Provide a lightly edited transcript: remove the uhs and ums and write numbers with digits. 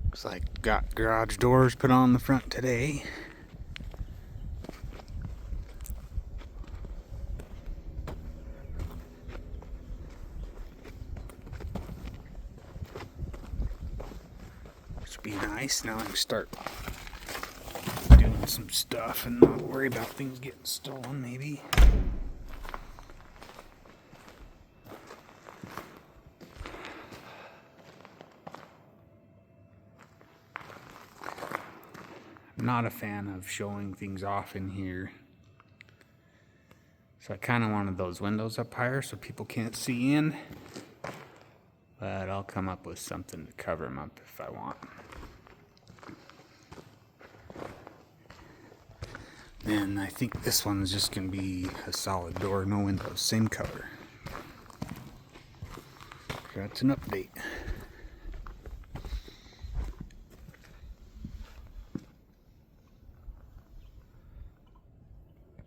Looks like got garage doors put on the front today. Which would be nice. Now I can start doing some stuff and not worry about things getting stolen, maybe. I'm not a fan of showing things off in here. So I kind of wanted those windows up higher so people can't see in. But I'll come up with something to cover them up if I want. And I think this one's just going to be a solid door, no windows, same color. That's an update.